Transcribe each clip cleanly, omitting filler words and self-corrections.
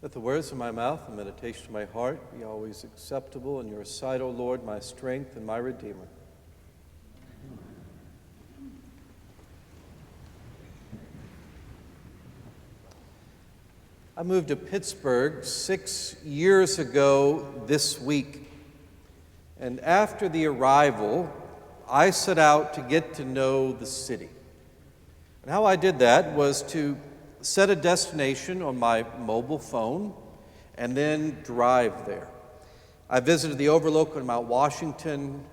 Let the words of my mouth and meditation of my heart be always acceptable in your sight, O Lord, my strength and my Redeemer. I moved to Pittsburgh 6 years ago this week, and after the arrival, I set out to get to know the city. And how I did that was to set a destination on my mobile phone and then drive there. I visited the Overlook on Mount Washington,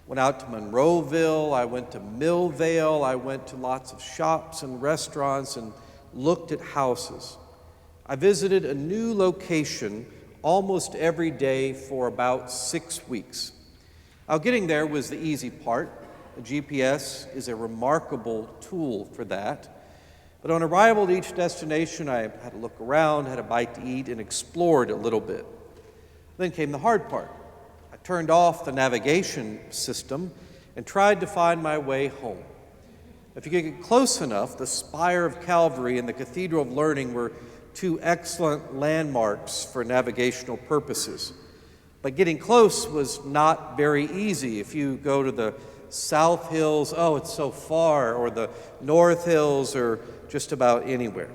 went out to Monroeville, I went to Millvale, I went to lots of shops and restaurants and looked at houses. I visited a new location almost every day for about 6 weeks. Now, getting there was the easy part. The GPS is a remarkable tool for that. But on arrival at each destination, I had to look around, had a bite to eat, and explored a little bit. Then came the hard part. I turned off the navigation system and tried to find my way home. If you could get close enough, the spire of Calvary and the Cathedral of Learning were two excellent landmarks for navigational purposes. But getting close was not very easy. If you go to the South Hills, oh, it's so far, or the North Hills, or just about anywhere.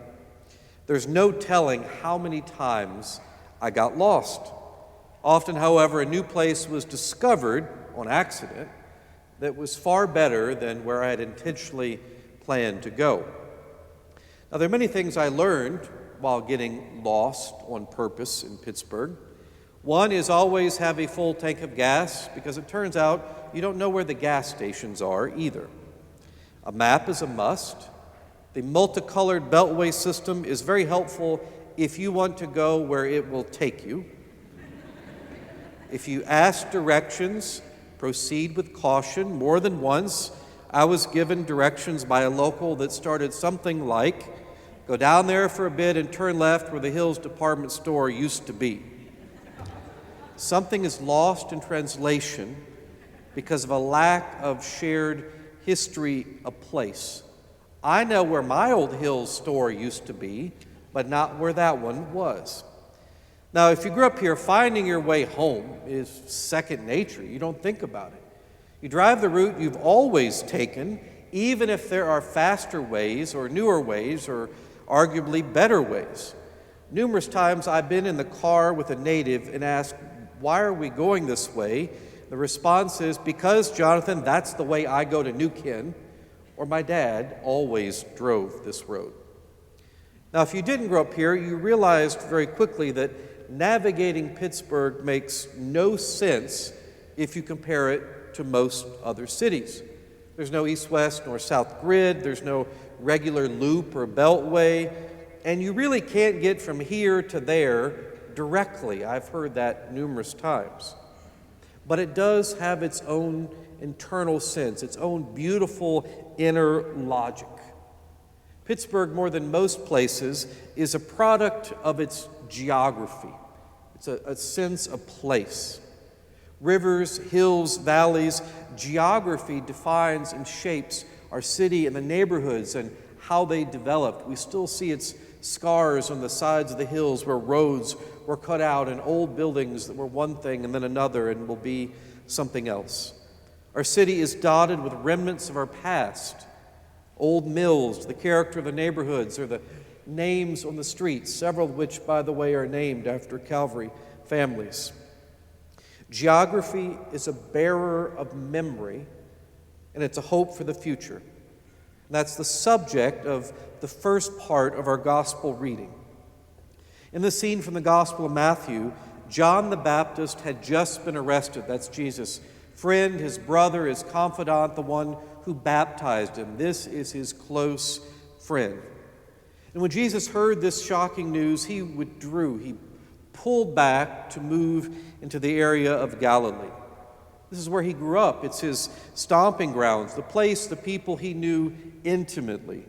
There's no telling how many times I got lost. Often, however, a new place was discovered on accident that was far better than where I had intentionally planned to go. Now, there are many things I learned while getting lost on purpose in Pittsburgh. One is always have a full tank of gas, because it turns out you don't know where the gas stations are either. A map is a must. The multicolored beltway system is very helpful if you want to go where it will take you. If you ask directions, proceed with caution. More than once, I was given directions by a local that started something like, go down there for a bit and turn left where the Hills department store used to be. Something is lost in translation because of a lack of shared history of place. I know where my old Hills store used to be, but not where that one was. Now, if you grew up here, finding your way home is second nature. You don't think about it. You drive the route you've always taken, even if there are faster ways or newer ways or arguably better ways. Numerous times I've been in the car with a native and asked, why are we going this way? The response is, because, Jonathan, that's the way I go to New Ken, or my dad always drove this road. Now, if you didn't grow up here, you realized very quickly that navigating Pittsburgh makes no sense if you compare it to most other cities. There's no east-west nor south grid, there's no regular loop or beltway, and you really can't get from here to there directly. I've heard that numerous times. But it does have its own internal sense, its own beautiful inner logic. Pittsburgh, more than most places, is a product of its geography. It's a sense of place. Rivers, hills, valleys, geography defines and shapes our city and the neighborhoods and how they developed. We still see its scars on the sides of the hills where roads were cut out and old buildings that were one thing and then another and will be something else. Our city is dotted with remnants of our past, old mills, the character of the neighborhoods, or the names on the streets, several of which, by the way, are named after Calvary families. Geography is a bearer of memory, and it's a hope for the future. And that's the subject of the first part of our gospel reading. In the scene from the Gospel of Matthew, John the Baptist had just been arrested. That's Jesus' friend, his brother, his confidant, the one who baptized him. This is his close friend. And when Jesus heard this shocking news, he withdrew. He pulled back to move into the area of Galilee. This is where he grew up. It's his stomping grounds, the place, the people he knew intimately.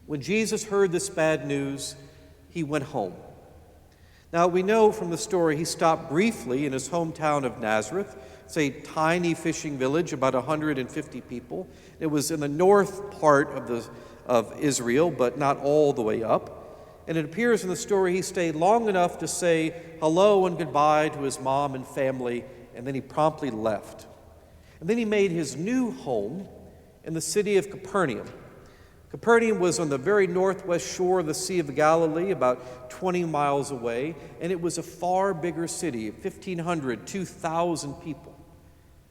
When Jesus heard this bad news, he went home. Now, we know from the story he stopped briefly in his hometown of Nazareth. It's a tiny fishing village, about 150 people. It was in the north part of Israel, but not all the way up. And it appears in the story he stayed long enough to say hello and goodbye to his mom and family, and then he promptly left. And then he made his new home in the city of Capernaum. Capernaum was on the very northwest shore of the Sea of Galilee, about 20 miles away, and it was a far bigger city, 1,500, 2,000 people.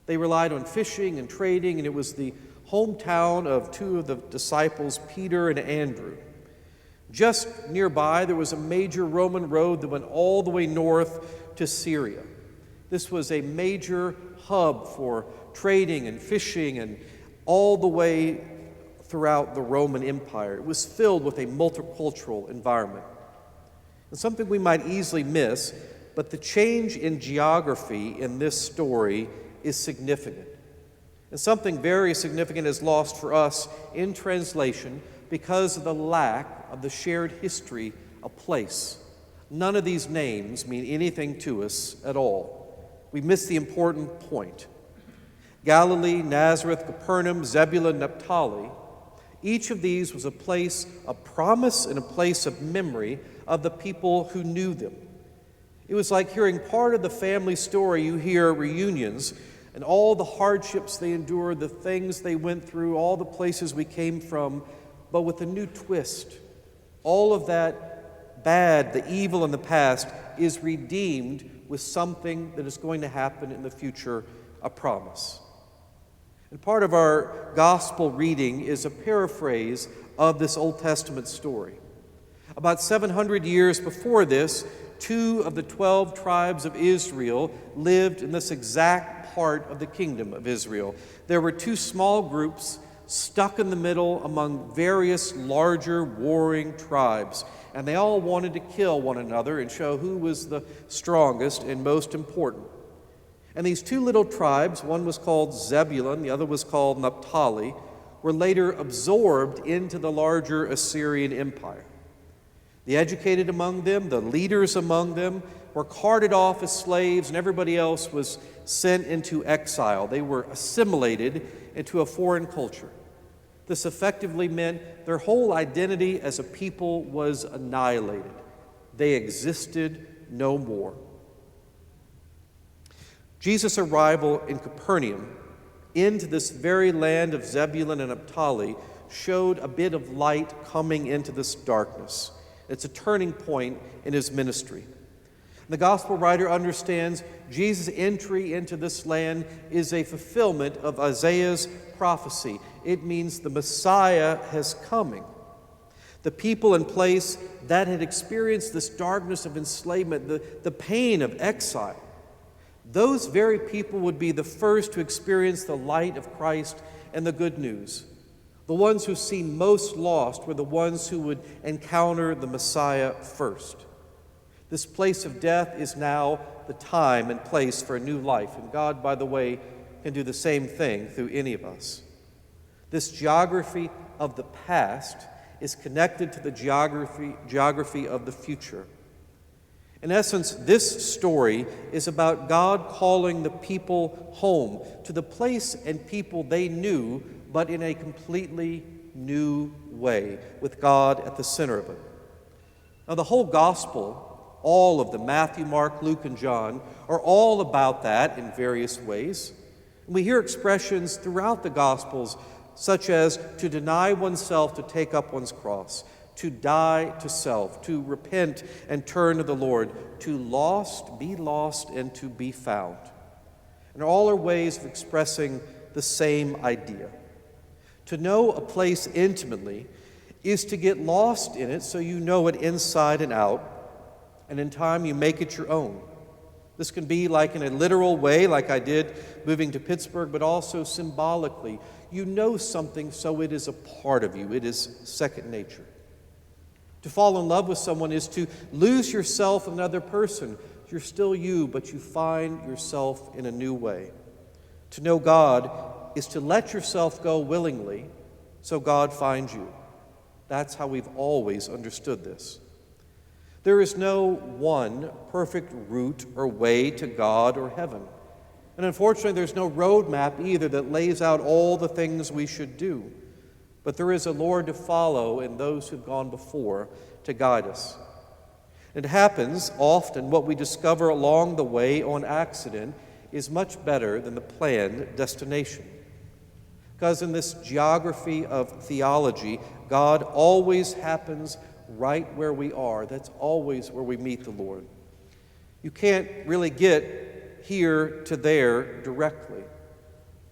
They relied on fishing and trading, and it was the hometown of two of the disciples, Peter and Andrew. Just nearby, there was a major Roman road that went all the way north to Syria. This was a major hub for trading and fishing and all the way throughout the Roman Empire. It was filled with a multicultural environment. And something we might easily miss, but the change in geography in this story is significant. And something very significant is lost for us in translation because of the lack of the shared history of place. None of these names mean anything to us at all. We miss the important point. Galilee, Nazareth, Capernaum, Zebulun, Naphtali, each of these was a place of promise and a place of memory of the people who knew them. It was like hearing part of the family story you hear at reunions, and all the hardships they endured, the things they went through, all the places we came from, but with a new twist. All of that bad, the evil in the past, is redeemed with something that is going to happen in the future, a promise. And part of our gospel reading is a paraphrase of this Old Testament story. About 700 years before this, 2 of the 12 tribes of Israel lived in this exact part of the kingdom of Israel. There were 2 small groups stuck in the middle among various larger warring tribes, and they all wanted to kill one another and show who was the strongest and most important. And these 2 little tribes, one was called Zebulun, the other was called Naphtali, were later absorbed into the larger Assyrian Empire. The educated among them, the leaders among them, were carted off as slaves, and everybody else was sent into exile. They were assimilated into a foreign culture. This effectively meant their whole identity as a people was annihilated. They existed no more. Jesus' arrival in Capernaum into this very land of Zebulun and Naphtali showed a bit of light coming into this darkness. It's a turning point in his ministry. The gospel writer understands Jesus' entry into this land is a fulfillment of Isaiah's prophecy. It means the Messiah has coming. The people and place that had experienced this darkness of enslavement, the pain of exile, those very people would be the first to experience the light of Christ and the good news. The ones who seemed most lost were the ones who would encounter the Messiah first. This place of death is now the time and place for a new life, and God, by the way, can do the same thing through any of us. This geography of the past is connected to the geography of the future. In essence, this story is about God calling the people home to the place and people they knew, but in a completely new way, with God at the center of it. Now, the whole gospel, all of them, Matthew, Mark, Luke, and John, are all about that in various ways. And we hear expressions throughout the gospels such as to deny oneself, to take up one's cross, to die to self, to repent and turn to the Lord, to be lost, and to be found. And all are ways of expressing the same idea. To know a place intimately is to get lost in it so you know it inside and out, and in time you make it your own. This can be like in a literal way, like I did moving to Pittsburgh, but also symbolically. You know something, so it is a part of you. It is second nature. To fall in love with someone is to lose yourself in another person. You're still you, but you find yourself in a new way. To know God is to let yourself go willingly so God finds you. That's how we've always understood this. There is no one perfect route or way to God or heaven. And unfortunately, there's no roadmap either that lays out all the things we should do. but there is a Lord to follow and those who've gone before to guide us. It happens often what we discover along the way on accident is much better than the planned destination. Because in this geography of theology, God always happens right where we are. That's always where we meet the Lord. You can't really get here to there directly.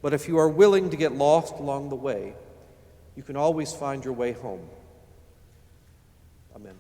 But if you are willing to get lost along the way, you can always find your way home. Amen.